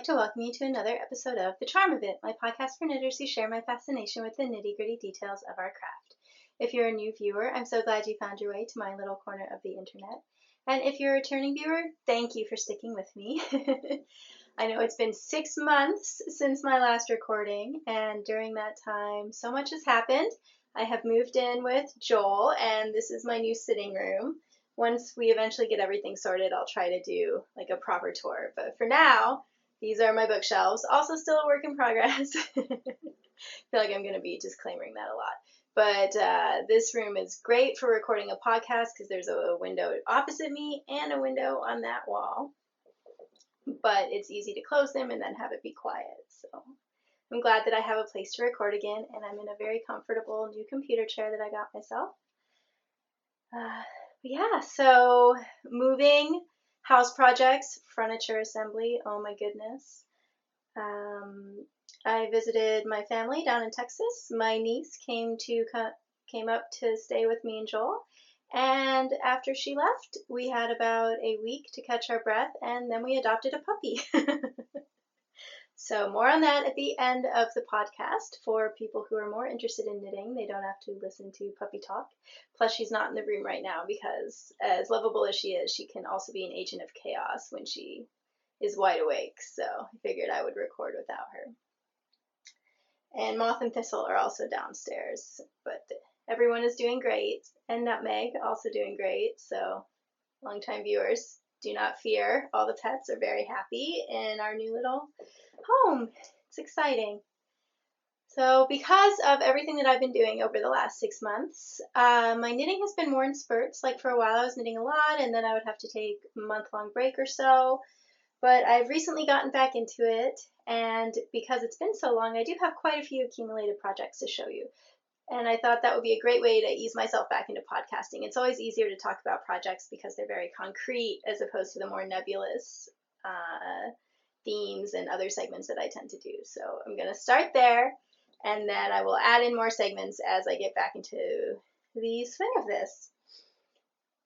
like to welcome you to another episode of The Charm of It, my podcast for knitters who share my fascination with the nitty-gritty details of our craft. If you're a new viewer, I'm so glad you found your way to my little corner of the internet. And if you're a returning viewer, thank you for sticking with me. I know it's been 6 months since my last recording, and during that time, so much has happened. I have moved in with Joel, and this is my new sitting room. Once we eventually get everything sorted, I'll try to do like a proper tour. But for now, these are my bookshelves. Also still a work in progress. I feel like I'm going to be disclaiming that a lot. But this room is great for recording a podcast because there's a window opposite me and a window on that wall. But it's easy to close them and then have it be quiet. So I'm glad that I have a place to record again, and I'm in a very comfortable new computer chair that I got myself. Yeah, so moving, house projects, furniture assembly, oh my goodness. I visited my family down in Texas. My niece came up to stay with me and Joel, and after she left, we had about a week to catch our breath, and then we adopted a puppy. So more on that at the end of the podcast for people who are more interested in knitting. They don't have to listen to puppy talk. Plus, she's not in the room right now because as lovable as she is, she can also be an agent of chaos when she is wide awake. So I figured I would record without her. And Moth and Thistle are also downstairs, but everyone is doing great. And Nutmeg also doing great. So longtime viewers, do not fear. All the pets are very happy in our new little home. It's exciting. So because of everything that I've been doing over the last 6 months, my knitting has been more in spurts. Like for a while I was knitting a lot, and then I would have to take a month-long break or so. But I've recently gotten back into it, and because it's been so long, I do have quite a few accumulated projects to show you. And I thought that would be a great way to ease myself back into podcasting. It's always easier to talk about projects because they're very concrete as opposed to the more nebulous themes and other segments that I tend to do. So I'm going to start there, and then I will add in more segments as I get back into the swing of this.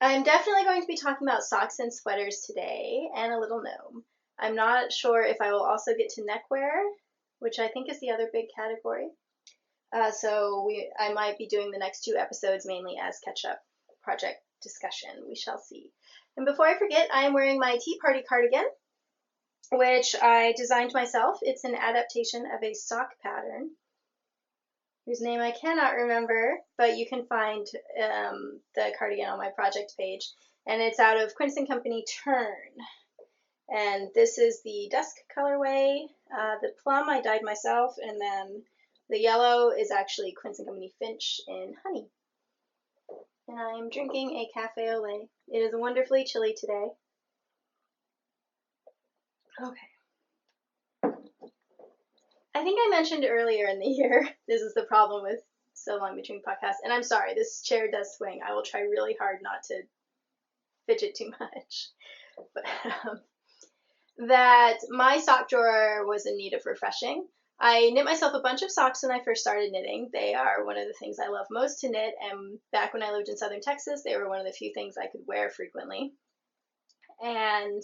I'm definitely going to be talking about socks and sweaters today, and a little gnome. I'm not sure if I will also get to neckwear, which I think is the other big category. So I might be doing the next 2 episodes mainly as catch-up project discussion. We shall see. And before I forget, I am wearing my Tea Party cardigan, which I designed myself. It's an adaptation of a sock pattern, whose name I cannot remember, but you can find the cardigan on my project page. And it's out of Quince & Company Turn. And this is the dusk colorway. The plum I dyed myself, and then the yellow is actually Quince & Company Finch in Honey. And I am drinking a cafe au lait. It is wonderfully chilly today. Okay. I think I mentioned earlier in the year, this is the problem with so long between podcasts, and I'm sorry, this chair does swing. I will try really hard not to fidget too much. But that my sock drawer was in need of refreshing. I knit myself a bunch of socks when I first started knitting. They are one of the things I love most to knit, and back when I lived in southern Texas, they were one of the few things I could wear frequently. And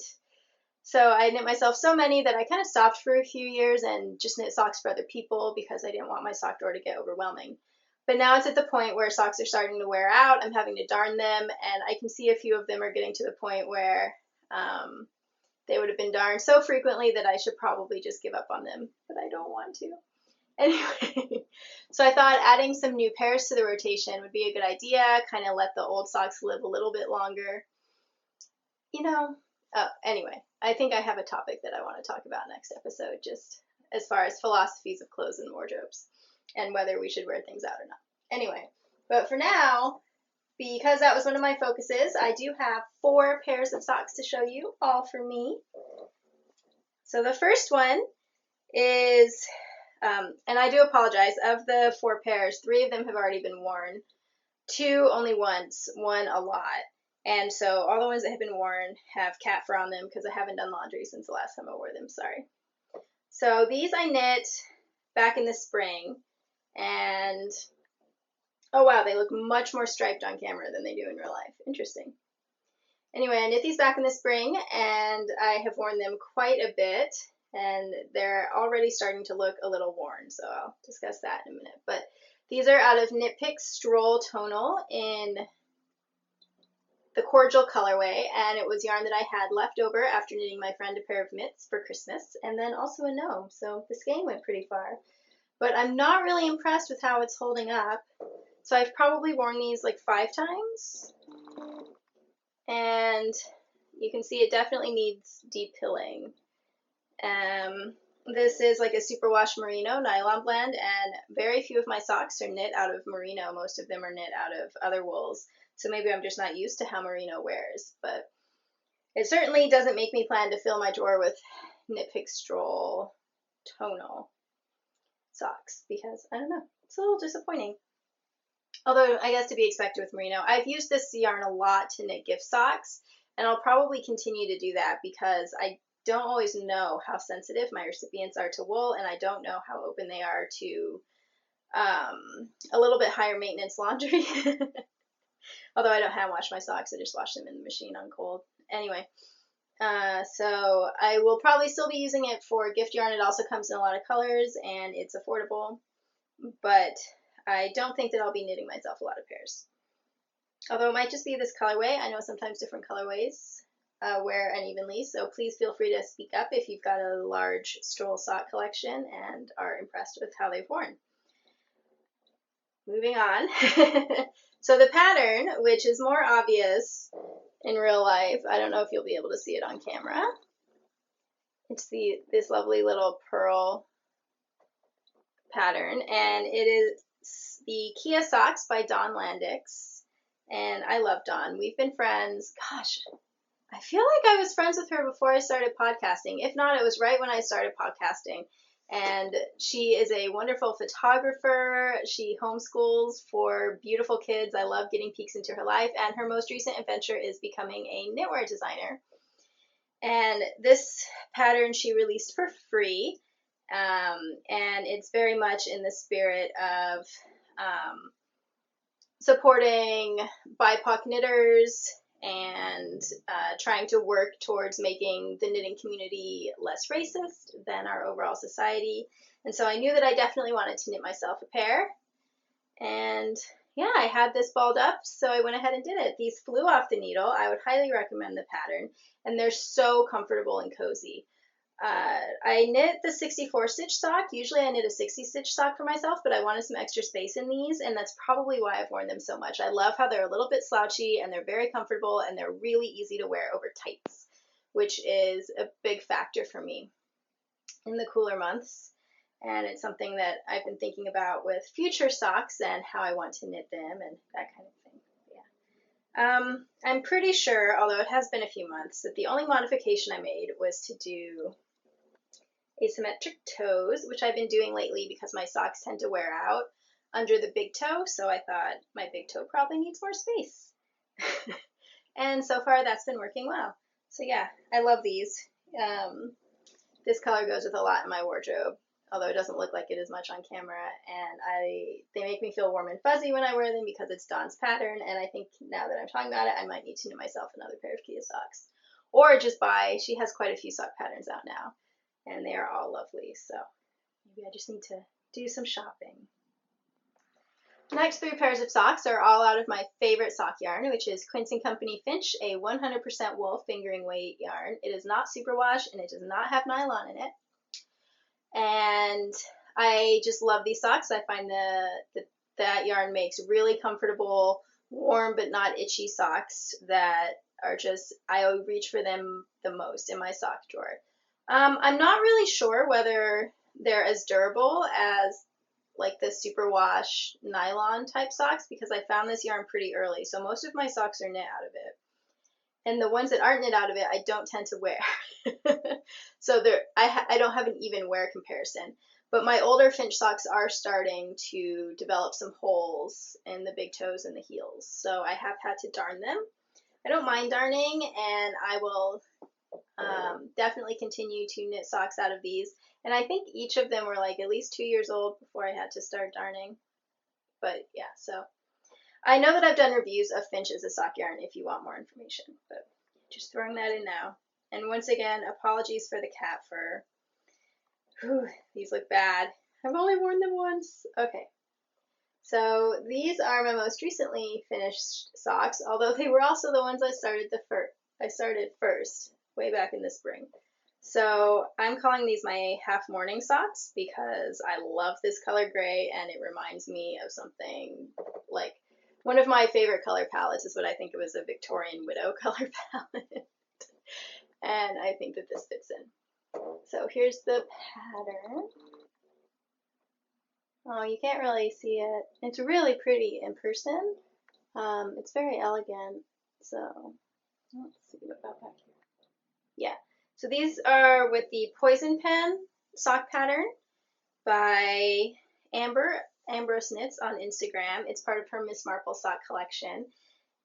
so I knit myself so many that I kind of stopped for a few years and just knit socks for other people because I didn't want my sock drawer to get overwhelming. But now it's at the point where socks are starting to wear out. I'm having to darn them, and I can see a few of them are getting to the point where they would have been darned so frequently that I should probably just give up on them, but I don't want to. Anyway, so I thought adding some new pairs to the rotation would be a good idea, kind of let the old socks live a little bit longer. Anyway, I think I have a topic that I want to talk about next episode, just as far as philosophies of clothes and wardrobes, and whether we should wear things out or not. Anyway, but for now, because that was one of my focuses, I do have 4 pairs of socks to show you, all for me. So the first one is, and I do apologize, of the 4 pairs, 3 of them have already been worn, 2 only once, 1 a lot. And so all the ones that have been worn have cat fur on them because I haven't done laundry since the last time I wore them, sorry. So these I knit back in the spring, and oh wow, they look much more striped on camera than they do in real life. Interesting. Anyway, I knit these back in the spring, and I have worn them quite a bit. and they're already starting to look a little worn, so I'll discuss that in a minute. But these are out of Knit Pick Stroll Tonal in the Cordial colorway, and it was yarn that I had left over after knitting my friend a pair of mitts for Christmas, and then also a gnome, so the skein went pretty far. But I'm not really impressed with how it's holding up. So I've probably worn these like 5 times, and you can see it definitely needs deep pilling. This is like a superwash merino nylon blend, and very few of my socks are knit out of merino. Most of them are knit out of other wools. So maybe I'm just not used to how merino wears, but it certainly doesn't make me plan to fill my drawer with Knit Pick Stroll Tonal socks, because I don't know, it's a little disappointing. Although I guess to be expected with merino. I've used this yarn a lot to knit gift socks, and I'll probably continue to do that because I don't always know how sensitive my recipients are to wool, and I don't know how open they are to a little bit higher maintenance laundry. Although I don't hand wash my socks, I just wash them in the machine on cold. Anyway, so I will probably still be using it for gift yarn. It also comes in a lot of colors, and it's affordable, but I don't think that I'll be knitting myself a lot of pairs. Although it might just be this colorway. I know sometimes different colorways wear unevenly, so please feel free to speak up if you've got a large stroll sock collection and are impressed with how they've worn. Moving on. So the pattern, which is more obvious in real life, I don't know if you'll be able to see it on camera. It's this lovely little pearl pattern, and it is the Kia Socks by Dawn Landix, and I love Dawn. We've been friends, gosh, I feel like I was friends with her before I started podcasting. If not, it was right when I started podcasting. And she is a wonderful photographer. She homeschools for beautiful kids. I love getting peeks into her life. And her most recent adventure is becoming a knitwear designer. And this pattern she released for free. And it's very much in the spirit of supporting BIPOC knitters and trying to work towards making the knitting community less racist than our overall society. And so I knew that I definitely wanted to knit myself a pair. And yeah, I had this balled up, so I went ahead and did it. These flew off the needle. I would highly recommend the pattern, and they're so comfortable and cozy. I knit the 64 stitch sock. Usually I knit a 60 stitch sock for myself, but I wanted some extra space in these, and that's probably why I've worn them so much. I love how they're a little bit slouchy, and they're very comfortable, and they're really easy to wear over tights, which is a big factor for me in the cooler months. And it's something that I've been thinking about with future socks and how I want to knit them and that kind of thing. Yeah. I'm pretty sure, although it has been a few months, that the only modification I made was to do asymmetric toes, which I've been doing lately because my socks tend to wear out under the big toe, so I thought my big toe probably needs more space. And so far that's been working well. So yeah, I love these. This color goes with a lot in my wardrobe, although it doesn't look like it as much on camera, and they make me feel warm and fuzzy when I wear them because it's Dawn's pattern, and I think now that I'm talking about it, I might need to knit myself another pair of Kia socks. Or just buy, she has quite a few sock patterns out now, and they are all lovely, so maybe I just need to do some shopping. The next 3 pairs of socks are all out of my favorite sock yarn, which is Quince & Company Finch, a 100% wool fingering weight yarn. It is not superwash, and it does not have nylon in it. And I just love these socks. I find that yarn makes really comfortable, warm but not itchy socks that are just, I reach for them the most in my sock drawer. I'm not really sure whether they're as durable as like the superwash nylon type socks because I found this yarn pretty early. So most of my socks are knit out of it. And the ones that aren't knit out of it, I don't tend to wear. So I don't have an even wear comparison. But my older Finch socks are starting to develop some holes in the big toes and the heels. So I have had to darn them. I don't mind darning, and I will definitely continue to knit socks out of these. And I think each of them were like at least 2 years old before I had to start darning. But yeah, so I know that I've done reviews of Finch as a sock yarn if you want more information, but just throwing that in now. And once again, apologies for the cat fur. Whew, these look bad. I've only worn them once. Okay. So these are my most recently finished socks, although they were also the ones I started first, way back in the spring. So I'm calling these my Half-Mourning Socks because I love this color gray and it reminds me of something like one of my favorite color palettes is what I think of as a Victorian widow color palette. And I think that this fits in. So here's the pattern. Oh, you can't really see it. It's really pretty in person. It's very elegant. So let's see about back here. Yeah. So these are with the Poison Pen sock pattern by Ambrose Knits on Instagram. It's part of her Miss Marple sock collection.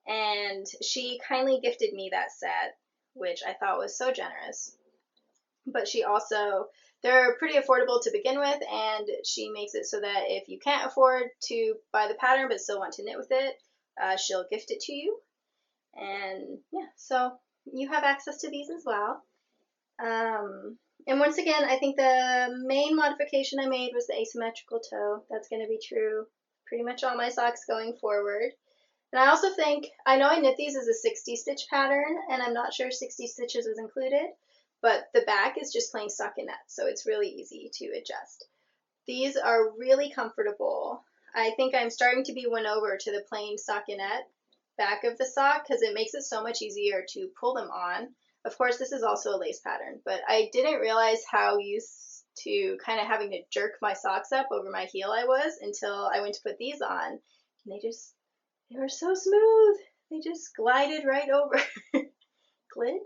And she kindly gifted me that set, which I thought was so generous. But she also, they're pretty affordable to begin with, and she makes it so that if you can't afford to buy the pattern but still want to knit with it, she'll gift it to you. And yeah, so you have access to these as well. And once again, I think the main modification I made was the asymmetrical toe. That's going to be true pretty much all my socks going forward. And I also think, I know I knit these as a 60 stitch pattern, and I'm not sure 60 stitches was included, but the back is just plain stockinette, so it's really easy to adjust. These are really comfortable. I think I'm starting to be won over to the plain stockinette back of the sock because it makes it so much easier to pull them on. Of course, this is also a lace pattern, but I didn't realize how used to kind of having to jerk my socks up over my heel I was until I went to put these on, and they were so smooth. They just glided right over. Glided?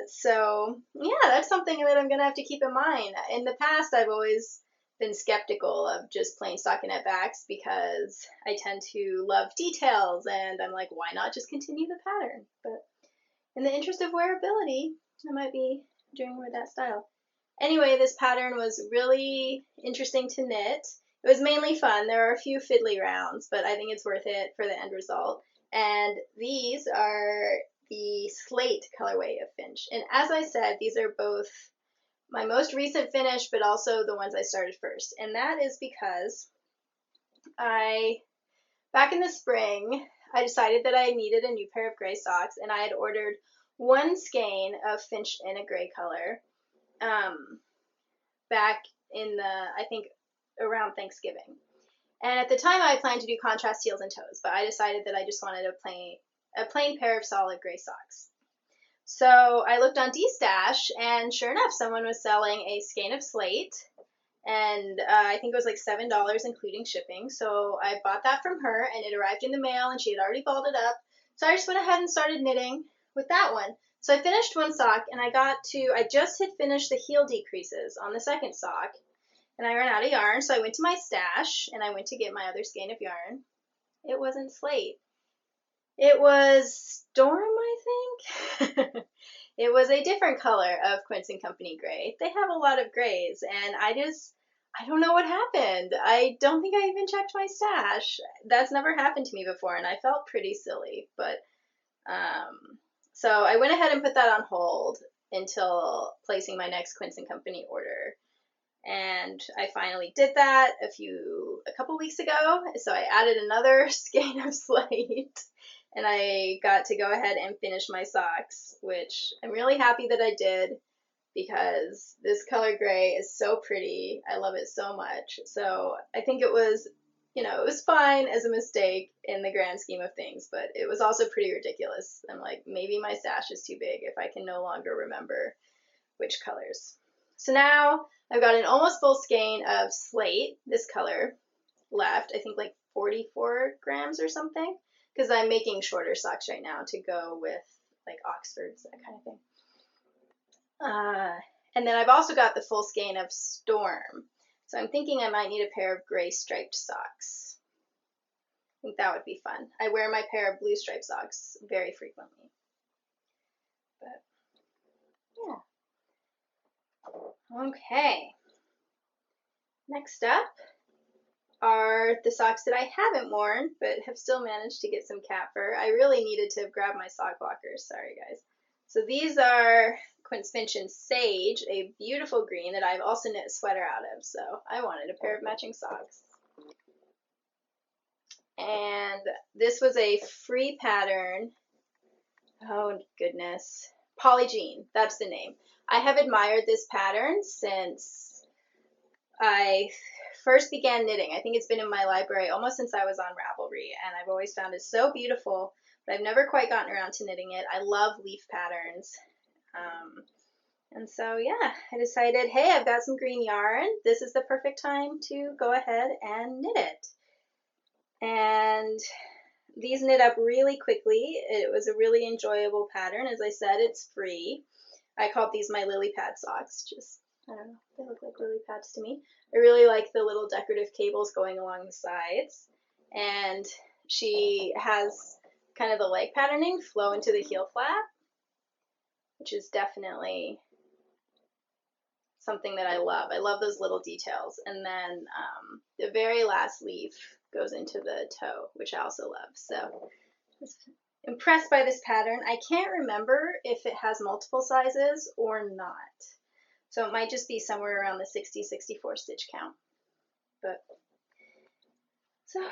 So yeah, that's something that I'm gonna have to keep in mind. In the past, I've always been skeptical of just plain stockinette backs because I tend to love details, and I'm like, why not just continue the pattern? But in the interest of wearability, I might be doing more of that style. Anyway, this pattern was really interesting to knit. It was mainly fun. There are a few fiddly rounds, but I think it's worth it for the end result. And these are the slate colorway of Finch. And as I said, these are both my most recent finish, but also the ones I started first. And that is because back in the spring, I decided that I needed a new pair of gray socks, and I had ordered one skein of Finch in a gray color back in I think, around Thanksgiving. And at the time, I planned to do contrast heels and toes, but I decided that I just wanted a plain pair of solid gray socks. So I looked on DStash, and sure enough, someone was selling a skein of slate, and I think it was like $7 including shipping. So I bought that from her, and it arrived in the mail, and she had already balled it up. So I just went ahead and started knitting with that one. So I finished one sock, and I just had finished the heel decreases on the second sock, and I ran out of yarn, so I went to my stash, and I went to get my other skein of yarn. It wasn't slate. It was Storm, I think. It was a different color of Quince & Company gray. They have a lot of grays, and I don't know what happened. I don't think I even checked my stash. That's never happened to me before, and I felt pretty silly. But so I went ahead and put that on hold until placing my next Quince & Company order. And I finally did that a couple weeks ago. So I added another skein of slate, and I got to go ahead and finish my socks, which I'm really happy that I did because this color gray is so pretty. I love it so much. So I think it was fine as a mistake in the grand scheme of things, but it was also pretty ridiculous. I'm like, maybe my stash is too big if I can no longer remember which colors. So now I've got an almost full skein of slate, this color, left. I think like 44 grams or something, because I'm making shorter socks right now to go with like Oxfords, that kind of thing. And then I've also got the full skein of Storm. So I'm thinking I might need a pair of gray striped socks. I think that would be fun. I wear my pair of blue striped socks very frequently. But yeah. Okay. Next up are the socks that I haven't worn but have still managed to get some cat fur. I really needed to grab my sock blockers. Sorry, guys. So these are Quince Finch and Sage, a beautiful green that I've also knit a sweater out of, so I wanted a pair of matching socks. And this was a free pattern. Oh goodness. Polyjean, that's the name. I have admired this pattern since I first began knitting. I think it's been in my library almost since I was on Ravelry, and I've always found it so beautiful, but I've never quite gotten around to knitting it. I love leaf patterns. And so, yeah, I decided, hey, I've got some green yarn. This is the perfect time to go ahead and knit it. And these knit up really quickly. It was a really enjoyable pattern. As I said, it's free. I called these my lily pad socks. Just, I don't know, they look like lily pads to me. I really like the little decorative cables going along the sides. And she has kind of the leg patterning flow into the heel flap, which is definitely something that I love. I love those little details. And then the very last leaf goes into the toe, which I also love. So I'm impressed by this pattern. I can't remember if it has multiple sizes or not. So it might just be somewhere around the 60-64 stitch count. But so I'm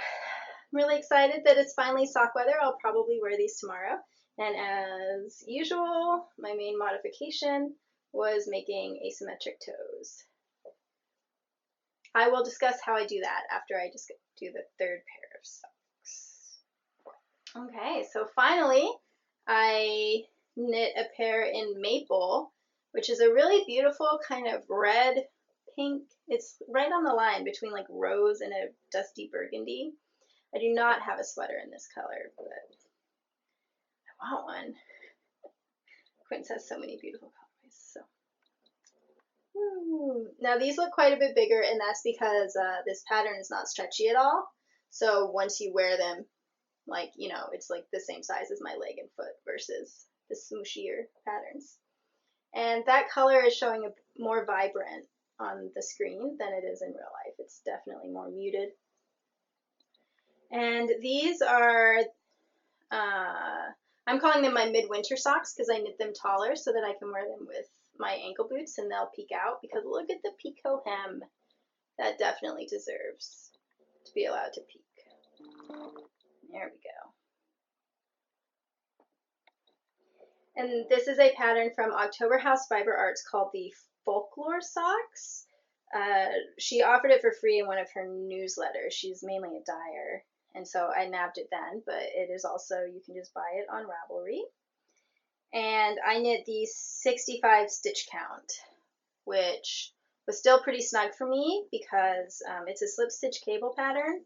really excited that it's finally sock weather. I'll probably wear these tomorrow. And as usual, my main modification was making asymmetric toes. I will discuss how I do that after I just do the third pair of socks. Okay, so finally I knit a pair in maple, which is a really beautiful kind of red pink. It's right on the line between like rose and a dusty burgundy. I do not have a sweater in this color, but I want one. Quince has so many beautiful colorways. So. Now these look quite a bit bigger, and that's because this pattern is not stretchy at all. So once you wear them, like, you know, it's like the same size as my leg and foot versus the smooshier patterns. And that color is showing a more vibrant on the screen than it is in real life. It's definitely more muted. And these are, I'm calling them my midwinter socks because I knit them taller so that I can wear them with my ankle boots and they'll peek out, because look at the picot hem. That definitely deserves to be allowed to peek. There we go. And this is a pattern from October House Fiber Arts called the Folklore Socks. She offered it for free in one of her newsletters. She's mainly a dyer, and so I nabbed it then, but it is also, you can just buy it on Ravelry. And I knit the 65 stitch count, which was still pretty snug for me because it's a slip stitch cable pattern.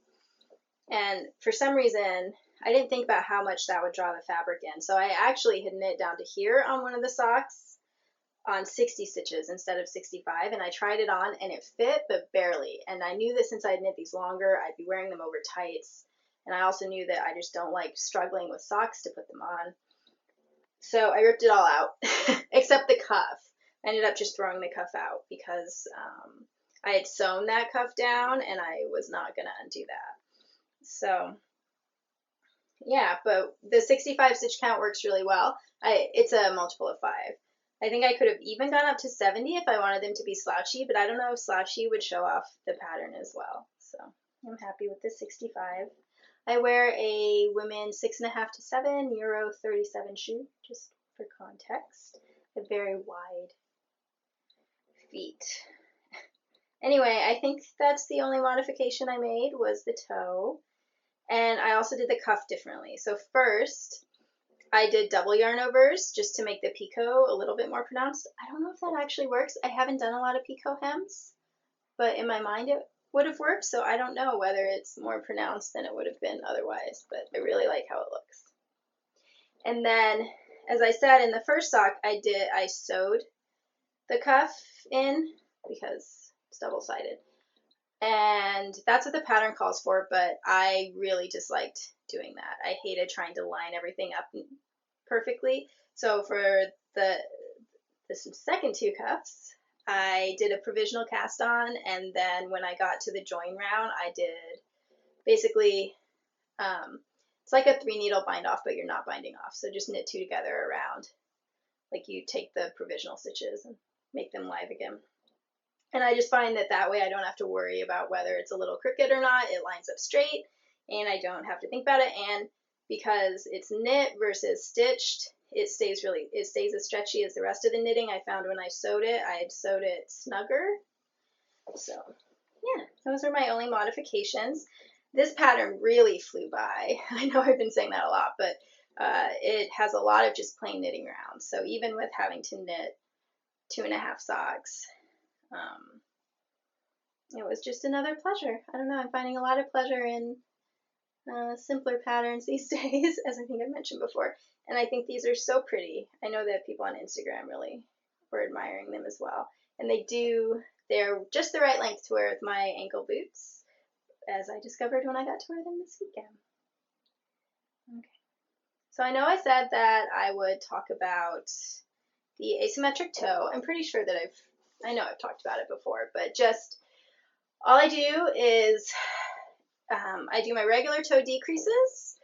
And for some reason, I didn't think about how much that would draw the fabric in. So I actually had knit down to here on one of the socks on 60 stitches instead of 65. And I tried it on and it fit, but barely. And I knew that since I had knit these longer, I'd be wearing them over tights. And I also knew that I just don't like struggling with socks to put them on. So I ripped it all out, except the cuff. I ended up just throwing the cuff out because I had sewn that cuff down and I was not going to undo that. So yeah, but the 65 stitch count works really well. It's a multiple of 5. I think I could have even gone up to 70 if I wanted them to be slouchy, but I don't know if slouchy would show off the pattern as well. So I'm happy with the 65. I wear a women's 6.5 to 7 Euro 37 shoe, just for context. A very wide feet. Anyway, I think that's the only modification I made was the toe. And I also did the cuff differently. So first, I did double yarn overs just to make the picot a little bit more pronounced. I don't know if that actually works. I haven't done a lot of picot hems, but in my mind it would have worked. So I don't know whether it's more pronounced than it would have been otherwise, but I really like how it looks. And then, as I said in the first sock, I sewed the cuff in because it's double-sided. And that's what the pattern calls for, but I really disliked doing that. I hated trying to line everything up perfectly. So for the second 2 cuffs, I did a provisional cast on, and then when I got to the join round, I did basically, it's like a 3 needle bind off, but you're not binding off. So just knit 2 together around like you take the provisional stitches and make them live again. And I just find that way I don't have to worry about whether it's a little crooked or not. It lines up straight, and I don't have to think about it. And because it's knit versus stitched, it stays as stretchy as the rest of the knitting. I found when I sewed it, I had sewed it snugger. So yeah, those are my only modifications. This pattern really flew by. I know I've been saying that a lot, but it has a lot of just plain knitting rounds. So even with having to knit 2.5 socks, it was just another pleasure. I don't know, I'm finding a lot of pleasure in simpler patterns these days, as I think I mentioned before. And I think these are so pretty. I know that people on Instagram really were admiring them as well. And they're just the right length to wear with my ankle boots, as I discovered when I got to wear them this weekend. Okay. So I know I said that I would talk about the asymmetric toe. I'm pretty sure that I know I've talked about it before, but just all I do is I do my regular toe decreases,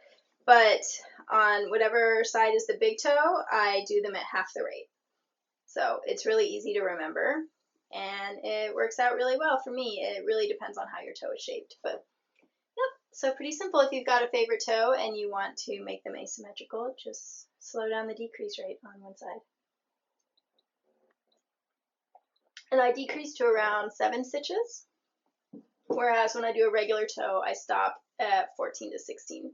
but on whatever side is the big toe, I do them at half the rate. So it's really easy to remember, and it works out really well for me. It really depends on how your toe is shaped, but yep, so pretty simple. If you've got a favorite toe and you want to make them asymmetrical, just slow down the decrease rate on one side. And I decrease to around 7 stitches, whereas when I do a regular toe, I stop at 14 to 16,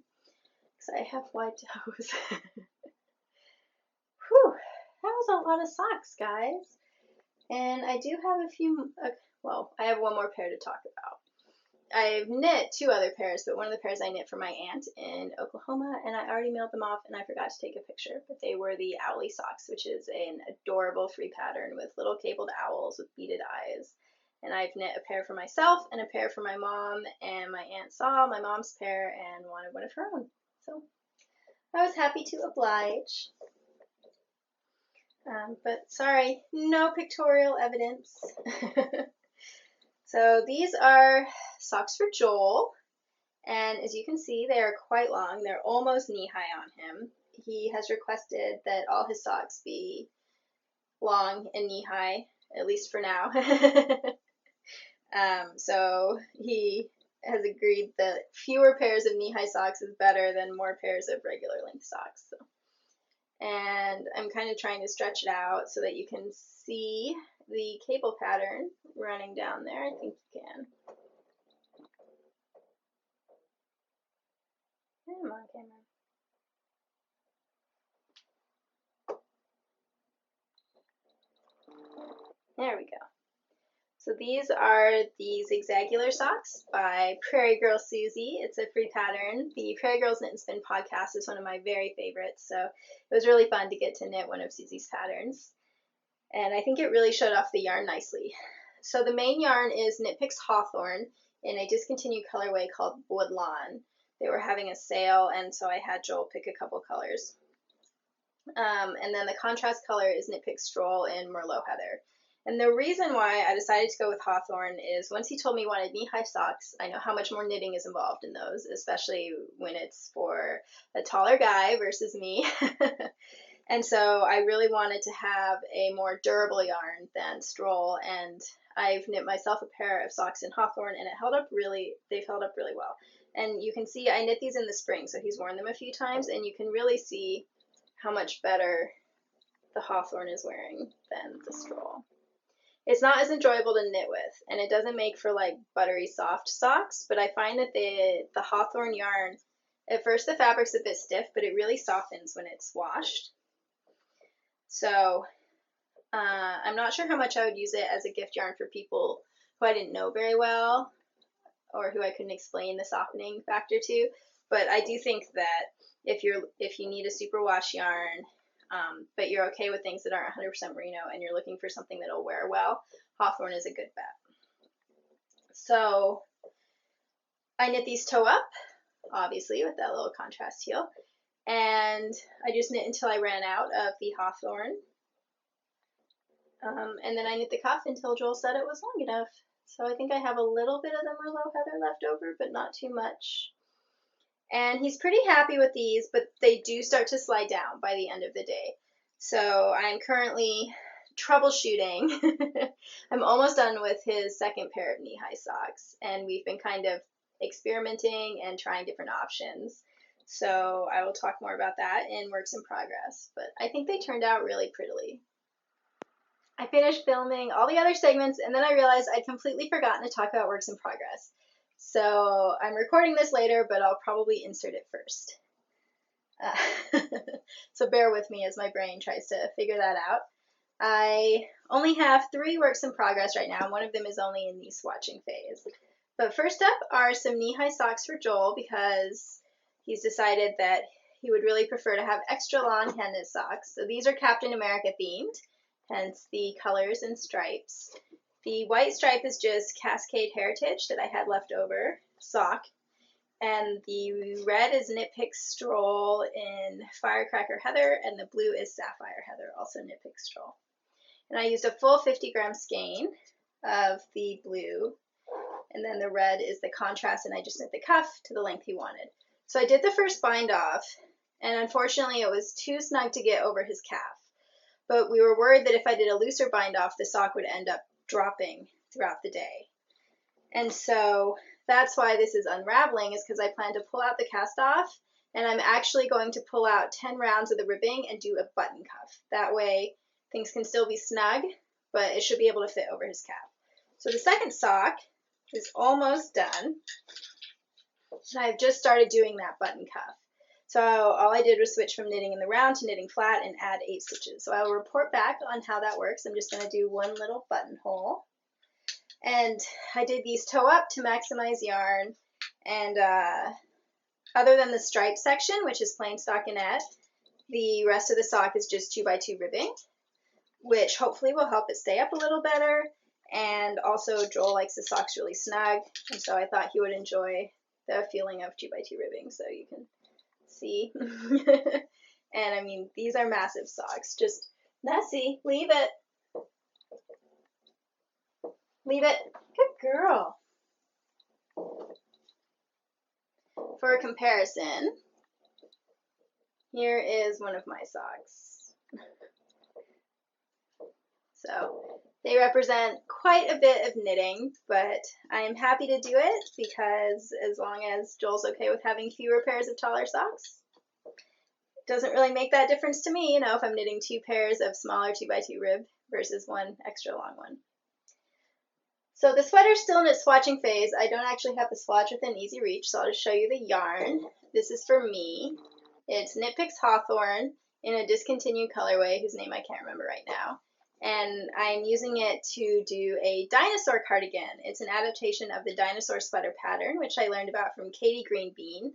because I have wide toes. Whew, that was a lot of socks, guys. And I do have a few, well, I have one more pair to talk about. I've knit 2 other pairs, but one of the pairs I knit for my aunt in Oklahoma, and I already mailed them off, and I forgot to take a picture, but they were the Owly socks, which is an adorable free pattern with little cabled owls with beaded eyes. And I've knit a pair for myself and a pair for my mom, and my aunt saw my mom's pair and wanted one of her own. So I was happy to oblige. But sorry, no pictorial evidence. So these are socks for Joel, and as you can see, they are quite long. They're almost knee-high on him. He has requested that all his socks be long and knee-high, at least for now. So he has agreed that fewer pairs of knee-high socks is better than more pairs of regular length socks. So. And I'm kind of trying to stretch it out so that you can see the cable pattern running down there. I think you can. Come on, camera. There we go. So these are the Zigzagular socks by Prairie Girl Susie. It's a free pattern. The Prairie Girls Knit and Spin podcast is one of my very favorites, so it was really fun to get to knit one of Susie's patterns. And I think it really showed off the yarn nicely. So the main yarn is Knit Picks Hawthorn in a discontinued colorway called Woodlawn. They were having a sale, and so I had Joel pick a couple colors. And then the contrast color is Knit Picks Stroll in Merlot Heather. And the reason why I decided to go with Hawthorn is once he told me he wanted knee-high socks, I know how much more knitting is involved in those, especially when it's for a taller guy versus me. And so I really wanted to have a more durable yarn than Stroll, and I've knit myself a pair of socks in Hawthorn, and they've held up really well. And you can see I knit these in the spring, so he's worn them a few times, and you can really see how much better the Hawthorn is wearing than the Stroll. It's not as enjoyable to knit with, and it doesn't make for like buttery soft socks, but I find that the Hawthorn yarn, at first the fabric's a bit stiff, but it really softens when it's washed. So I'm not sure how much I would use it as a gift yarn for people who I didn't know very well or who I couldn't explain the softening factor to, but I do think that if you need a superwash yarn, but you're okay with things that aren't 100% merino and you're looking for something that'll wear well, Hawthorn is a good bet. So I knit these toe up, obviously, with that little contrast heel. And I just knit until I ran out of the Hawthorn. And then I knit the cuff until Joel said it was long enough. So I think I have a little bit of the Merlot Heather left over, but not too much. And he's pretty happy with these, but they do start to slide down by the end of the day. So I'm currently troubleshooting. I'm almost done with his second pair of knee-high socks, and we've been kind of experimenting and trying different options. So I will talk more about that in works in progress, but I think they turned out really prettily. I finished filming all the other segments, and then I realized I'd completely forgotten to talk about works in progress. So I'm recording this later, but I'll probably insert it first. So bear with me as my brain tries to figure that out. I only have 3 works in progress right now. One of them is only in the swatching phase. But first up are some knee-high socks for Joel, because he's decided that he would really prefer to have extra long hand-knit socks. So these are Captain America themed, hence the colors and stripes. The white stripe is just Cascade Heritage that I had left over sock. And the red is Knit Pick Stroll in Firecracker Heather, and the blue is Sapphire Heather, also Knit Pick Stroll. And I used a full 50-gram skein of the blue, and then the red is the contrast, and I just knit the cuff to the length he wanted. So I did the first bind off, and unfortunately it was too snug to get over his calf. But we were worried that if I did a looser bind off, the sock would end up dropping throughout the day. And so that's why this is unraveling, is because I plan to pull out the cast off, and I'm actually going to pull out 10 rounds of the ribbing and do a button cuff. That way things can still be snug, but it should be able to fit over his calf. So the second sock is almost done, and I've just started doing that button cuff. So all I did was switch from knitting in the round to knitting flat and add 8 stitches. So I will report back on how that works. I'm just going to do one little buttonhole. And I did these toe up to maximize yarn, and other than the stripe section, which is plain stockinette, the rest of the sock is just 2x2 ribbing, which hopefully will help it stay up a little better. And also Joel likes the socks really snug, and so I thought he would enjoy the feeling of 2x2 ribbing, so you can see. And I mean, these are massive socks. Just, Nessie, leave it. Leave it. Good girl. For a comparison, here is one of my socks. So they represent quite a bit of knitting, but I am happy to do it, because as long as Joel's okay with having fewer pairs of taller socks, it doesn't really make that difference to me, you know, if I'm knitting 2 pairs of smaller 2x2 rib versus one extra long one. So the sweater's still in its swatching phase. I don't actually have the swatch within easy reach, so I'll just show you the yarn. This is for me. It's Knit Picks Hawthorne in a discontinued colorway whose name I can't remember right now. And I'm using it to do a dinosaur cardigan. It's an adaptation of the dinosaur sweater pattern, which I learned about from Katie Greenbean.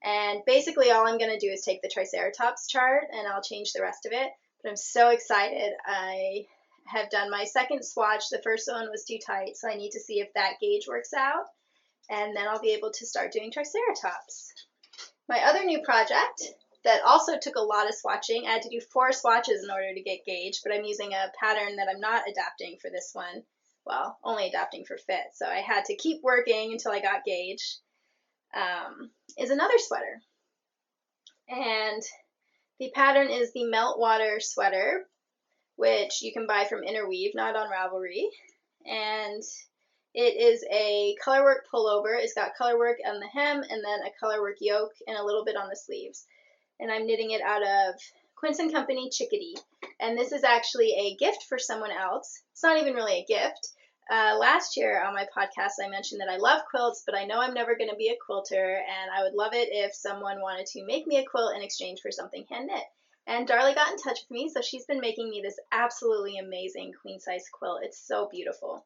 And basically all I'm going to do is take the Triceratops chart and I'll change the rest of it. But I'm so excited. I have done my second swatch. The first one was too tight, so I need to see if that gauge works out, and then I'll be able to start doing Triceratops. My other new project that also took a lot of swatching, I had to do 4 swatches in order to get gauge, but I'm using a pattern that I'm not adapting for this one. Well, only adapting for fit, so I had to keep working until I got gauge, is another sweater. And the pattern is the Meltwater Sweater, which you can buy from Interweave, not on Ravelry. And it is a colorwork pullover. It's got colorwork on the hem and then a colorwork yoke and a little bit on the sleeves. And I'm knitting it out of Quince & Company Chickadee. And this is actually a gift for someone else. It's not even really a gift. Last year on my podcast I mentioned that I love quilts, but I know I'm never going to be a quilter, and I would love it if someone wanted to make me a quilt in exchange for something hand knit. And Darlie got in touch with me, so she's been making me this absolutely amazing queen-size quilt. It's so beautiful.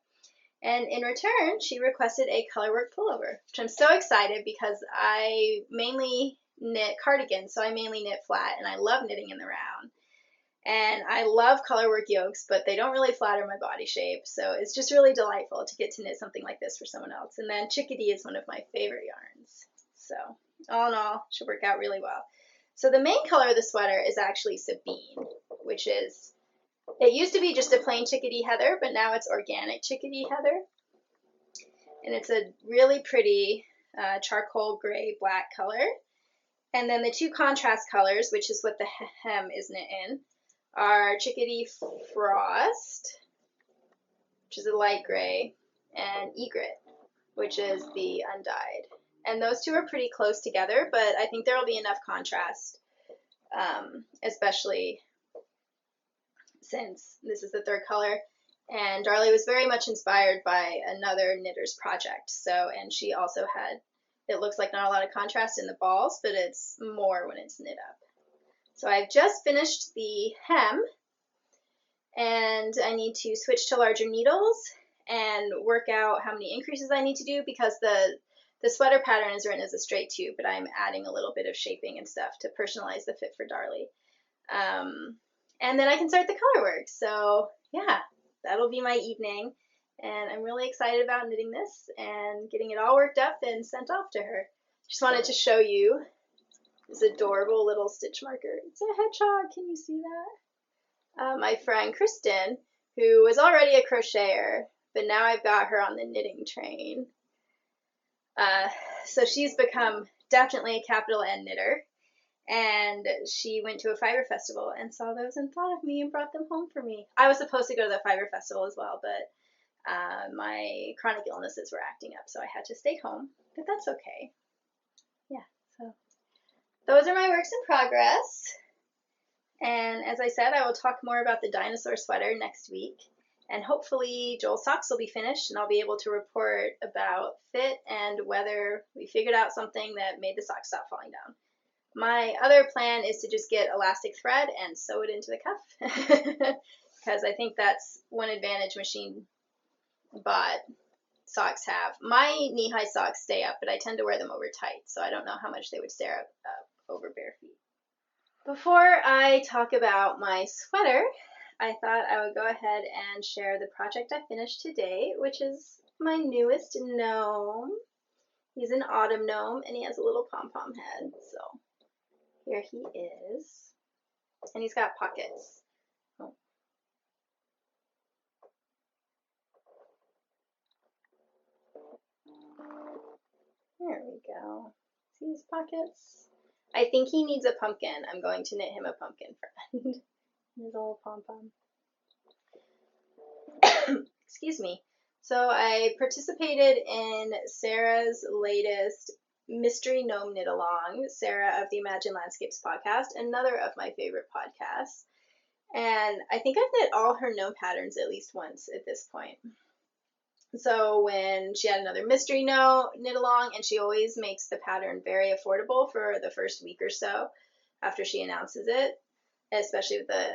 And in return, she requested a colorwork pullover, which I'm so excited because I mainly knit cardigans, so I mainly knit flat, and I love knitting in the round. And I love colorwork yokes, but they don't really flatter my body shape, so it's just really delightful to get to knit something like this for someone else. And then Chickadee is one of my favorite yarns. So all in all, should work out really well. So the main color of the sweater is actually Sabine, which is, it used to be just a plain Chickadee heather, but now it's organic Chickadee heather. And it's a really pretty charcoal gray black color. And then the 2 contrast colors, which is what the hem is knit in, are Chickadee Frost, which is a light gray, and Egret, which is the undyed. And those two are pretty close together, but I think there will be enough contrast, especially since this is the third color. And Darlie was very much inspired by another knitter's project. So, and she also had, it looks like not a lot of contrast in the balls, but it's more when it's knit up. So I've just finished the hem, and I need to switch to larger needles and work out how many increases I need to do, because the sweater pattern is written as a straight tube, but I'm adding a little bit of shaping and stuff to personalize the fit for Darlie. And then I can start the color work. So yeah, that'll be my evening, and I'm really excited about knitting this and getting it all worked up and sent off to her. Just wanted to show you this adorable little stitch marker. It's a hedgehog, can you see that? My friend Kristen, who was already a crocheter, but now I've got her on the knitting train. So she's become definitely a capital N knitter, and she went to a fiber festival and saw those and thought of me and brought them home for me. I was supposed to go to the fiber festival as well, but my chronic illnesses were acting up, so I had to stay home, but that's okay. Yeah, so those are my works in progress. And as I said, I will talk more about the dinosaur sweater next week. And hopefully Joel's socks will be finished, and I'll be able to report about fit and whether we figured out something that made the socks stop falling down. My other plan is to just get elastic thread and sew it into the cuff, because I think that's one advantage machine bought socks have. My knee-high socks stay up, but I tend to wear them over tight, so I don't know how much they would stay up over bare feet. Before I talk about my sweater, I thought I would go ahead and share the project I finished today, which is my newest gnome. He's an autumn gnome, and he has a little pom-pom head, so here he is. And he's got pockets. Oh. There we go. See his pockets? I think he needs a pumpkin. I'm going to knit him a pumpkin friend. His little pom-pom. Excuse me. So I participated in Sarah's latest Mystery Gnome Knit Along, Sarah of the Imagine Landscapes podcast, another of my favorite podcasts. And I think I've knit all her gnome patterns at least once at this point. So when she had another mystery knit along, and she always makes the pattern very affordable for the first week or so after she announces it, especially with the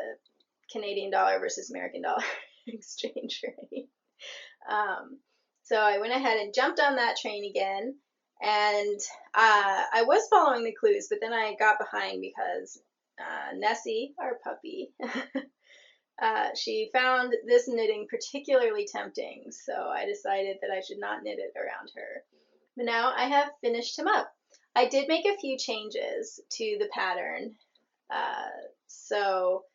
Canadian dollar versus American dollar exchange rate. So I went ahead and jumped on that train again, and I was following the clues, but then I got behind because Nessie, our puppy, she found this knitting particularly tempting, so I decided that I should not knit it around her. But now I have finished him up. I did make a few changes to the pattern. So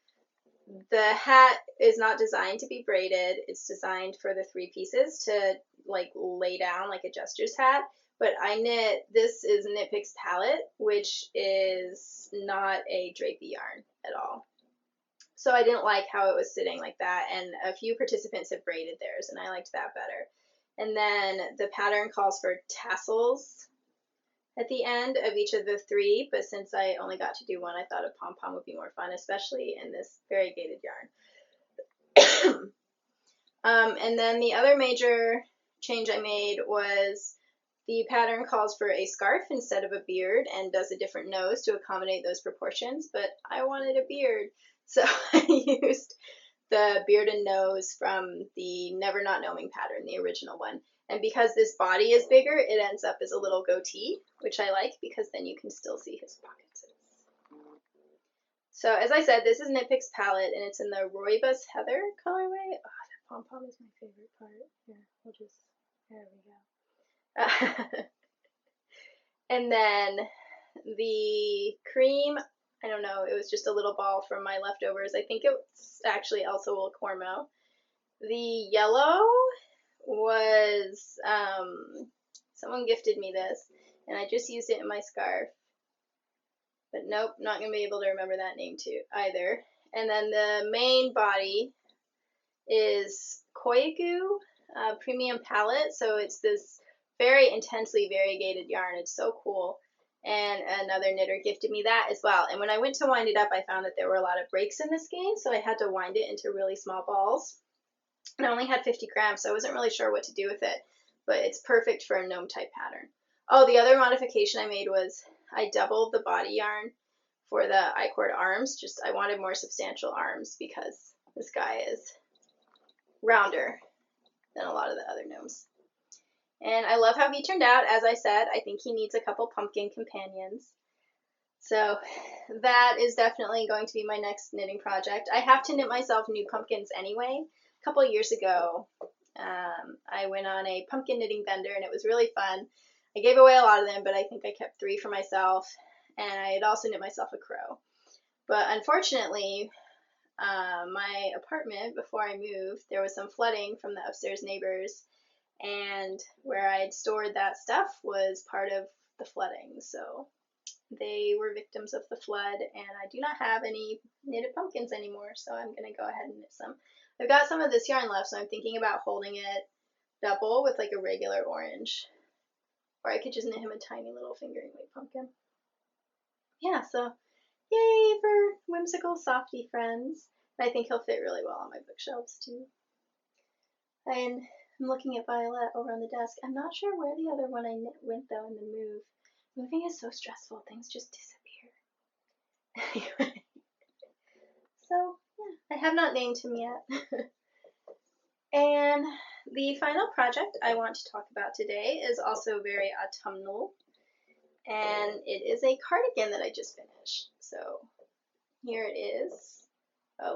the hat is not designed to be braided. It's designed for the 3 pieces to like lay down like a jester's hat. But I knit, this is Knit Picks Palette, which is not a drapey yarn at all. So I didn't like how it was sitting like that, and a few participants have braided theirs, and I liked that better. And then the pattern calls for tassels at the end of each of the 3, but since I only got to do one, I thought a pom-pom would be more fun, especially in this variegated yarn. And then the other major change I made was the pattern calls for a scarf instead of a beard and does a different nose to accommodate those proportions, but I wanted a beard, so I used the beard and nose from the Never Not Gnoming pattern, the original one. And because this body is bigger, it ends up as a little goatee, which I like because then you can still see his pockets. So as I said, this is Knit Picks Palette, and it's in the Rooibos Heather colorway. Oh, that pom-pom is my favorite part. Here, there we go. And then the cream, I don't know, it was just a little ball from my leftovers. I think it's actually Elsa Wool Cormo. The yellow was, someone gifted me this, and I just used it in my scarf. But nope, not going to be able to remember that name too either. And then the main body is Koigu Premium Palette. So it's this very intensely variegated yarn. It's so cool. And another knitter gifted me that as well. And when I went to wind it up, I found that there were a lot of breaks in the skein, so I had to wind it into really small balls. And I only had 50 grams, so I wasn't really sure what to do with it, but it's perfect for a gnome type pattern. Oh, the other modification I made was I doubled the body yarn for the I-cord arms. Just I wanted more substantial arms because this guy is rounder than a lot of the other gnomes. And I love how he turned out. As I said, I think he needs a couple pumpkin companions. So that is definitely going to be my next knitting project. I have to knit myself new pumpkins anyway. A couple of years ago, I went on a pumpkin knitting bender and it was really fun. I gave away a lot of them, but I think I kept 3 for myself, and I had also knit myself a crow. But unfortunately, my apartment, before I moved, there was some flooding from the upstairs neighbors, and where I had stored that stuff was part of the flooding, so they were victims of the flood, and I do not have any knitted pumpkins anymore, so I'm going to go ahead and knit some. I've got some of this yarn left, so I'm thinking about holding it double with like a regular orange, or I could just knit him a tiny little fingering weight pumpkin. Yeah, so yay for whimsical softy friends. I think he'll fit really well on my bookshelves too. And I'm looking at Violet over on the desk. I'm not sure where the other one I knit went though in the move. Moving is so stressful, things just disappear. Anyway, so yeah, I have not named him yet. And the final project I want to talk about today is also very autumnal, and it is a cardigan that I just finished. So here it is,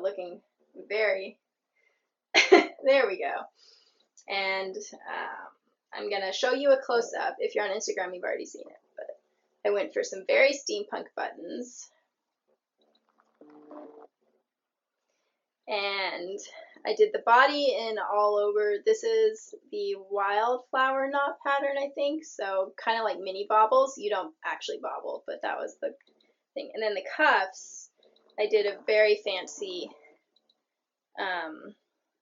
looking very, there we go. And I'm going to show you a close-up. If you're on Instagram, you've already seen it, but I went for some very steampunk buttons. And I did the body in all over. This is the wildflower knot pattern, I think. So kind of like mini bobbles. You don't actually bobble, but that was the thing. And then the cuffs, I did a very fancy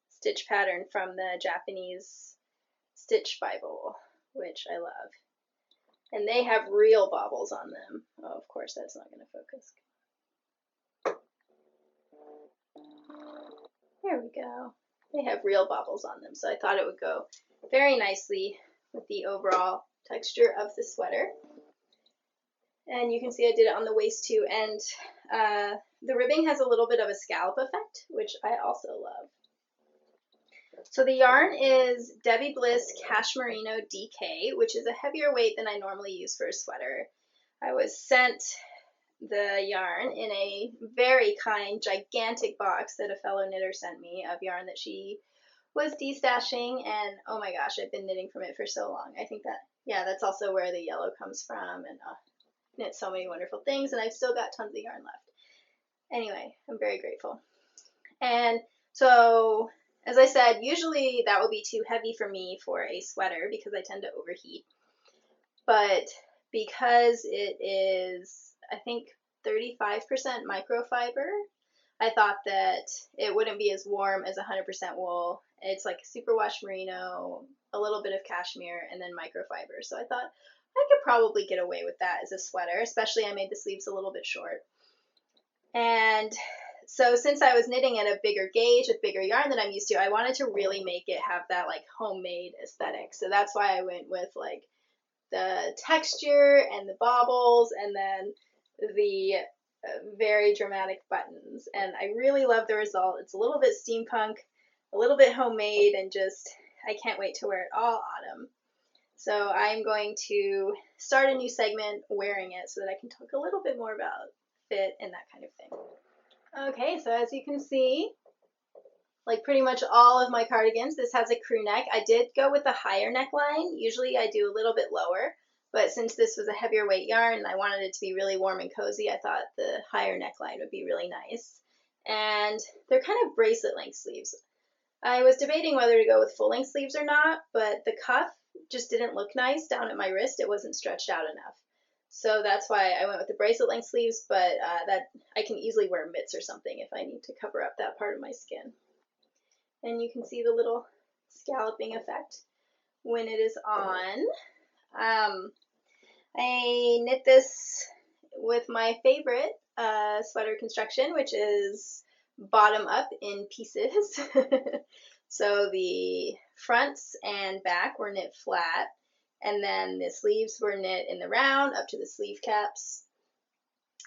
stitch pattern from the Japanese Stitch Bible, which I love. And they have real bobbles on them. Oh, of course, that's not going to focus. There we go. They have real bobbles on them, so I thought it would go very nicely with the overall texture of the sweater. And you can see I did it on the waist too, and the ribbing has a little bit of a scallop effect, which I also love. So the yarn is Debbie Bliss Cash Merino DK, which is a heavier weight than I normally use for a sweater. I was sent the yarn in a very kind, gigantic box that a fellow knitter sent me of yarn that she was destashing, and oh my gosh, I've been knitting from it for so long. I think that, yeah, that's also where the yellow comes from, and knit so many wonderful things, and I've still got tons of yarn left. Anyway, I'm very grateful. And so, as I said, usually that would be too heavy for me for a sweater because I tend to overheat, but because it is, I think, 35% microfiber, I thought that it wouldn't be as warm as 100% wool. It's like superwash merino, a little bit of cashmere, and then microfiber. So I thought I could probably get away with that as a sweater, especially I made the sleeves a little bit short. And so since I was knitting at a bigger gauge with bigger yarn than I'm used to, I wanted to really make it have that like homemade aesthetic. So that's why I went with like the texture and the bobbles and then the very dramatic buttons, and I really love the result. It's a little bit steampunk, a little bit homemade, and just I can't wait to wear it all autumn. So I'm going to start a new segment wearing it so that I can talk a little bit more about fit and that kind of thing. Okay, so as you can see, like pretty much all of my cardigans, this has a crew neck. I did go with the higher neckline. Usually I do a little bit lower, but since this was a heavier weight yarn and I wanted it to be really warm and cozy, I thought the higher neckline would be really nice. And they're kind of bracelet length sleeves. I was debating whether to go with full length sleeves or not, but the cuff just didn't look nice down at my wrist. It wasn't stretched out enough. So that's why I went with the bracelet length sleeves, but that I can easily wear mitts or something if I need to cover up that part of my skin. And you can see the little scalloping effect when it is on. I knit this with my favorite sweater construction, which is bottom up in pieces. So the fronts and back were knit flat, and then the sleeves were knit in the round up to the sleeve caps,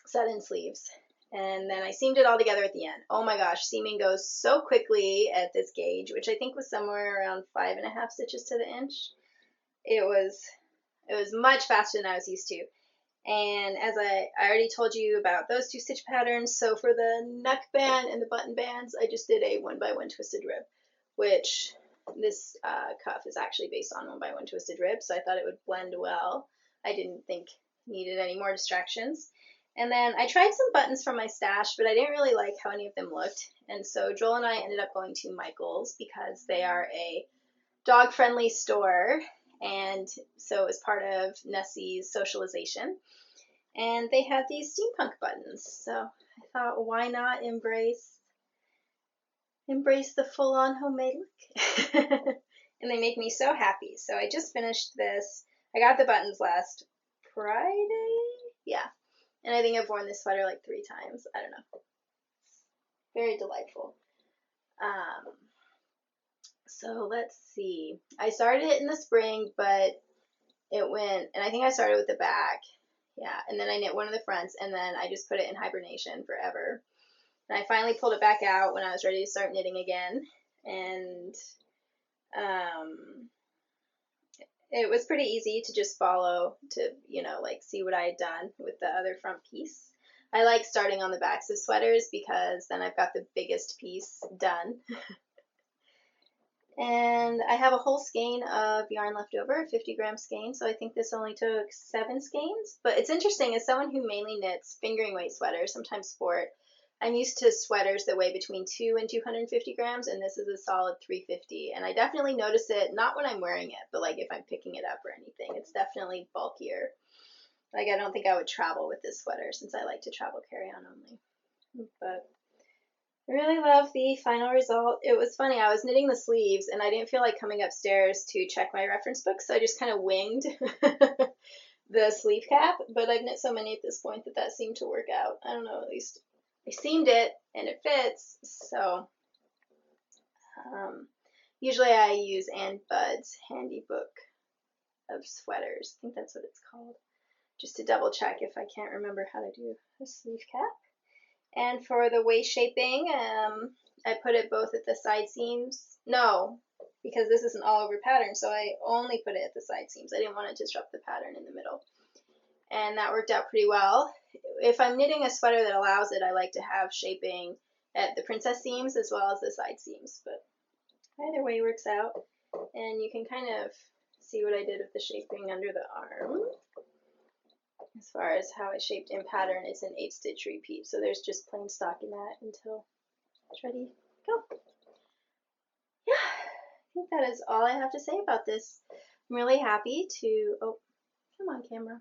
set-in sleeves. And then I seamed it all together at the end. Oh my gosh, seaming goes so quickly at this gauge, which I think was somewhere around 5.5 stitches to the inch. It was much faster than I was used to. And as I already told you about those 2 stitch patterns, so for the neck band and the button bands, I just did a 1x1 twisted rib, which this cuff is actually based on 1x1 twisted rib, so I thought it would blend well. I didn't think needed any more distractions. And then I tried some buttons from my stash, but I didn't really like how any of them looked. And so Joel and I ended up going to Michael's because they are a dog-friendly store, and so it was part of Nessie's socialization. And they had these steampunk buttons, so I thought, why not embrace the full-on homemade look? And they make me so happy. So I just finished this. I got the buttons last Friday, yeah. And I think I've worn this sweater like 3 times. I don't know. Very delightful. So let's see. I started it in the spring, but it went, and I think I started with the back. Yeah, and then I knit one of the fronts, and then I just put it in hibernation forever. And I finally pulled it back out when I was ready to start knitting again. And it was pretty easy to just follow to, like see what I had done with the other front piece. I like starting on the backs of sweaters because then I've got the biggest piece done. And I have a whole skein of yarn left over, a 50-gram skein, so I think this only took 7 skeins. But it's interesting, as someone who mainly knits fingering weight sweaters, sometimes sport, I'm used to sweaters that weigh between 2 and 250 grams, and this is a solid 350. And I definitely notice it, not when I'm wearing it, but like if I'm picking it up or anything. It's definitely bulkier. Like I don't think I would travel with this sweater since I like to travel carry-on only. But I really love the final result. It was funny, I was knitting the sleeves and I didn't feel like coming upstairs to check my reference book, so I just kind of winged the sleeve cap, but I've knit so many at this point that seemed to work out. I don't know, at least I seamed it and it fits, so usually I use Ann Budd's handy book of sweaters. I think that's what it's called, just to double check if I can't remember how to do a sleeve cap. And for the waist shaping, I put it both at the side seams. No, because this is an all over pattern, so I only put it at the side seams. I didn't want to disrupt the pattern in the middle. And that worked out pretty well. If I'm knitting a sweater that allows it, I like to have shaping at the princess seams as well as the side seams, but either way works out. And you can kind of see what I did with the shaping under the arm. As far as how it's shaped in pattern, it's an 8-stitch repeat, so there's just plain stockinette until it's ready to go. Yeah, I think that is all I have to say about this. I'm really happy to, oh, come on camera.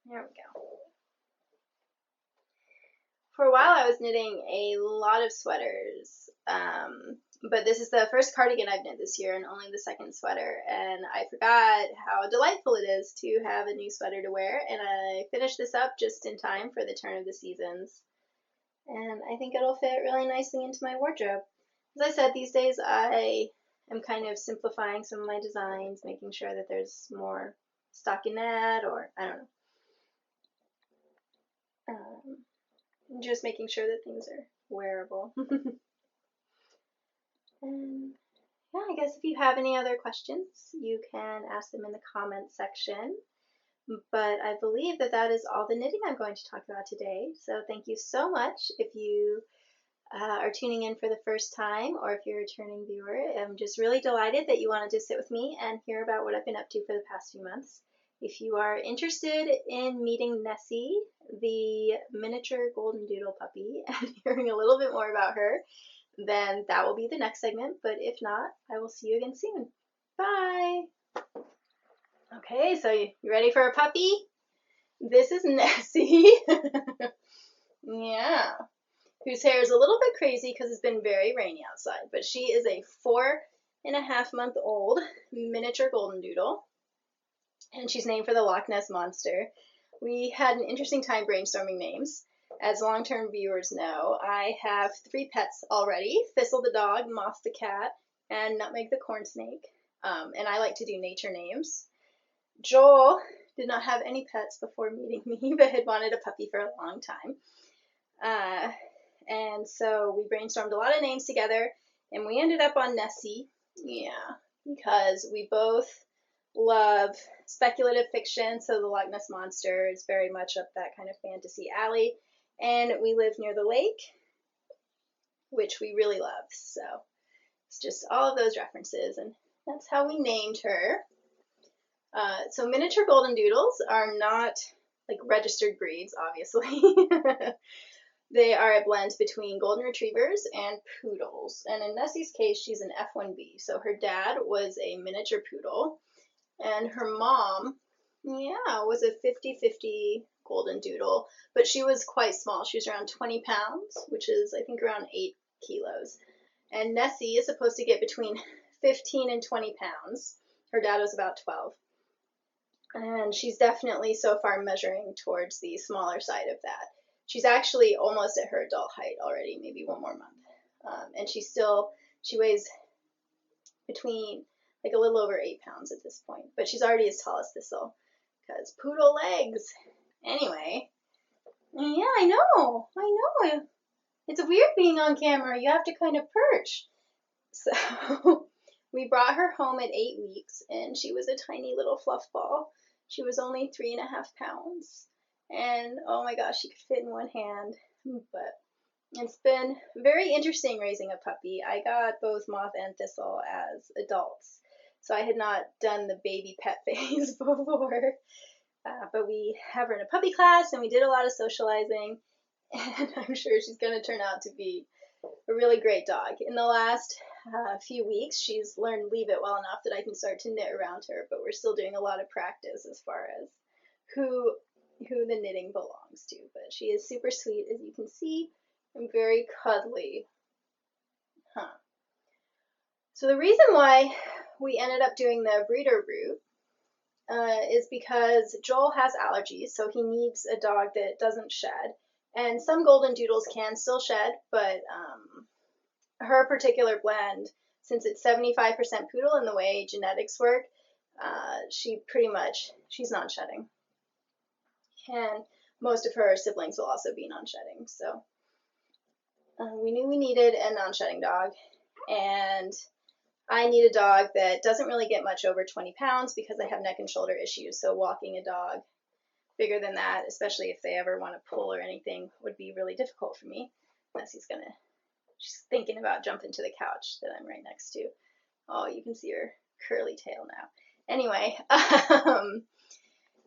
There we go. For a while I was knitting a lot of sweaters, but this is the first cardigan I've knit this year and only the second sweater, and I forgot how delightful it is to have a new sweater to wear, and I finished this up just in time for the turn of the seasons, and I think it'll fit really nicely into my wardrobe. As I said, these days I am kind of simplifying some of my designs, making sure that there's more stockinette, or I don't know. Just making sure that things are wearable. And yeah, I guess if you have any other questions, you can ask them in the comments section. But I believe that is all the knitting I'm going to talk about today. So thank you so much if you are tuning in for the first time, or if you're a returning viewer. I'm just really delighted that you wanted to sit with me and hear about what I've been up to for the past few months. If you are interested in meeting Nessie, the miniature Goldendoodle puppy, and hearing a little bit more about her, then that will be the next segment. But if not, I will see you again soon. Bye! Okay, so you ready for a puppy? This is Nessie. Yeah. Whose hair is a little bit crazy because it's been very rainy outside, but she is a 4.5-month-old miniature Goldendoodle, and she's named for the Loch Ness Monster. We had an interesting time brainstorming names. As long-term viewers know, I have 3 pets already: Thistle the dog, Moth the cat, and Nutmeg the corn snake, and I like to do nature names. Joel did not have any pets before meeting me, but had wanted a puppy for a long time. And so we brainstormed a lot of names together, and we ended up on Nessie, because we both love speculative fiction, so the Loch Ness Monster is very much up that kind of fantasy alley, and we live near the lake, which we really love, so it's just all of those references, and that's how we named her. So miniature Goldendoodles are not like registered breeds, obviously. They are a blend between Golden Retrievers and Poodles. And in Nessie's case, she's an F1B. So her dad was a miniature poodle, and her mom, was a 50-50 Goldendoodle, but she was quite small. She was around 20 pounds, which is, I think, around 8 kilos. And Nessie is supposed to get between 15 and 20 pounds. Her dad was about 12. And she's definitely so far measuring towards the smaller side of that. She's actually almost at her adult height already, maybe one more month. And she weighs between like a little over 8 pounds at this point, but she's already as tall as Thistle, because poodle legs. Anyway, yeah, I know. It's weird being on camera. You have to kind of perch. So we brought her home at 8 weeks, and she was a tiny little fluff ball. She was only 3.5 pounds. And oh my gosh, she could fit in one hand. But it's been very interesting raising a puppy. I got both Moth and Thistle as adults, so I had not done the baby pet phase before. But we have her in a puppy class, and we did a lot of socializing, and I'm sure she's going to turn out to be a really great dog. In the last few weeks, she's learned Leave It well enough that I can start to knit around her, but we're still doing a lot of practice as far as who the knitting belongs to. But she is super sweet, as you can see, and very cuddly. So the reason why we ended up doing the breeder route is because Joel has allergies, so he needs a dog that doesn't shed. And some Goldendoodles can still shed, but her particular blend, since it's 75% poodle in the way genetics work, she's non-shedding. And most of her siblings will also be non-shedding. So we knew we needed a non-shedding dog, and I need a dog that doesn't really get much over 20 pounds because I have neck and shoulder issues. So walking a dog bigger than that, especially if they ever want to pull or anything, would be really difficult for me. She's thinking about jumping to the couch that I'm right next to. Oh, you can see her curly tail now. Anyway,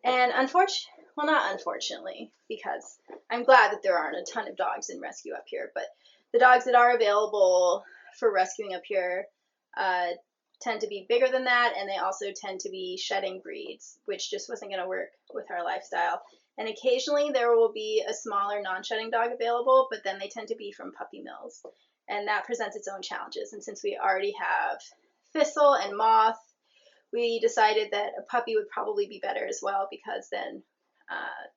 and not unfortunately, because I'm glad that there aren't a ton of dogs in rescue up here, but the dogs that are available for rescuing up here tend to be bigger than that, and they also tend to be shedding breeds, which just wasn't going to work with our lifestyle. And occasionally there will be a smaller non-shedding dog available, but then they tend to be from puppy mills, and that presents its own challenges. And since we already have Thistle and Moth, we decided that a puppy would probably be better as well, because then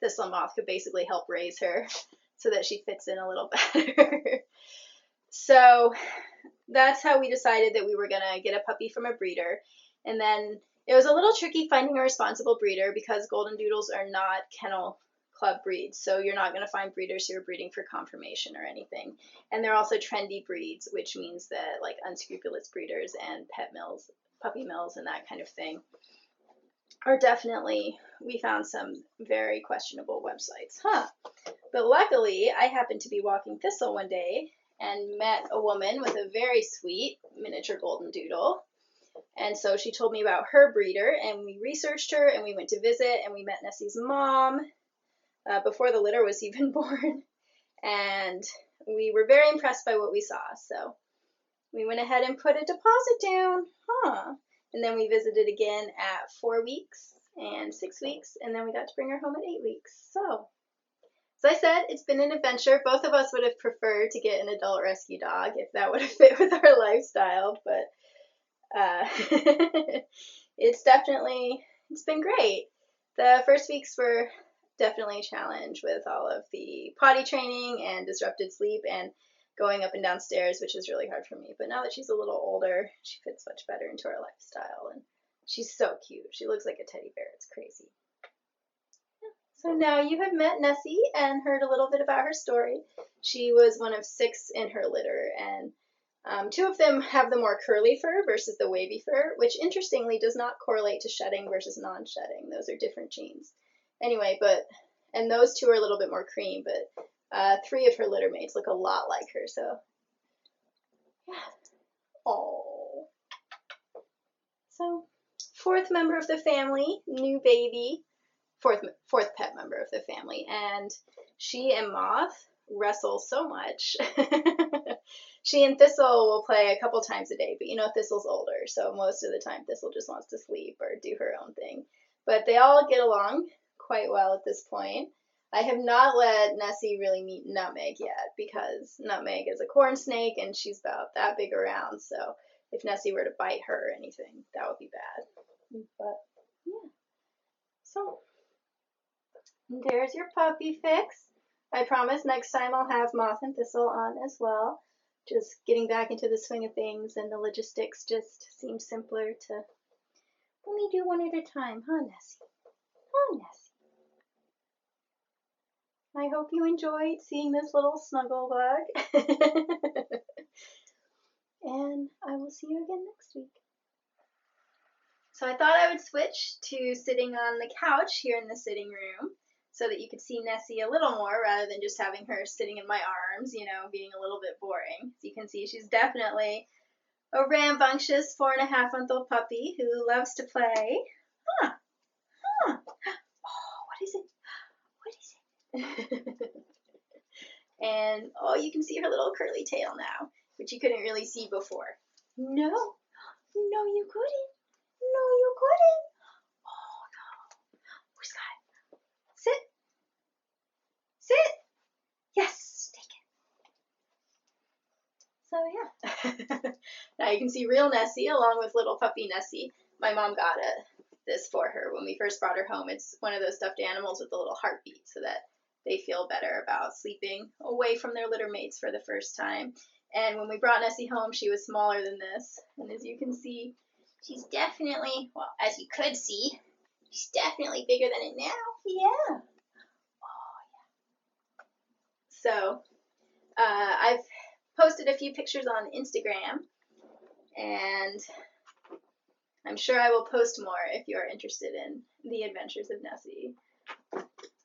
Thistle and Moth could basically help raise her so that she fits in a little better. So that's how we decided that we were going to get a puppy from a breeder. And then it was a little tricky finding a responsible breeder because Goldendoodles are not kennel club breeds. So you're not going to find breeders who are breeding for conformation or anything. And they're also trendy breeds, which means that like unscrupulous breeders and puppy mills and that kind of thing are definitely, we found some very questionable websites. But luckily, I happened to be walking Thistle one day and met a woman with a very sweet miniature Goldendoodle And so she told me about her breeder, and we researched her, and we went to visit, and we met Nessie's mom before the litter was even born. And we were very impressed by what we saw. So we went ahead and put a deposit down. And then we visited again at 4 weeks and 6 weeks, and then we got to bring her home at 8 weeks. So as I said, it's been an adventure. Both of us would have preferred to get an adult rescue dog if that would have fit with our lifestyle, but it's been great. The first weeks were definitely a challenge with all of the potty training and disrupted sleep and going up and down stairs, which is really hard for me. But now that she's a little older, she fits much better into our lifestyle, and she's so cute. She looks like a teddy bear. It's crazy. So now you have met Nessie and heard a little bit about her story. She was one of 6 in her litter, and 2 of them have the more curly fur versus the wavy fur, which interestingly does not correlate to shedding versus non-shedding. Those are different genes. Anyway, and those 2 are a little bit more cream, but 3 of her litter mates look a lot like her, so yeah. Oh. So 4th member of the family, new baby, 4th pet member of the family, and she and Moth wrestle so much. She and Thistle will play a couple times a day, but you know Thistle's older, so most of the time Thistle just wants to sleep or do her own thing. But they all get along quite well at this point. I have not let Nessie really meet Nutmeg yet, because Nutmeg is a corn snake and she's about that big around, so if Nessie were to bite her or anything, that would be bad. But yeah. So there's your puppy fix. I promise next time I'll have Moth and Thistle on as well. Just getting back into the swing of things, and the logistics just seem simpler to let me do one at a time, huh, Nessie? Huh, Nessie? I hope you enjoyed seeing this little snuggle bug. And I will see you again next week. So I thought I would switch to sitting on the couch here in the sitting room, so that you could see Nessie a little more rather than just having her sitting in my arms, you know, being a little bit boring. As you can see, she's definitely a rambunctious 4.5-month-old puppy who loves to play. Oh, what is it? And, oh, you can see her little curly tail now, which you couldn't really see before. No, you couldn't. No, you couldn't. Oh, no. Who's got it? Sit. Yes, take it. So, yeah. Now you can see real Nessie along with little puppy Nessie. My mom got this for her when we first brought her home. It's one of those stuffed animals with a little heartbeat so that they feel better about sleeping away from their litter mates for the first time. And when we brought Nessie home, she was smaller than this. And as you can see, she's definitely, well, as you could see, she's definitely bigger than it now. Yeah. Oh, yeah. So, I've posted a few pictures on Instagram, and I'm sure I will post more if you're interested in the adventures of Nessie,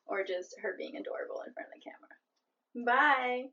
or just her being adorable in front of the camera. Bye!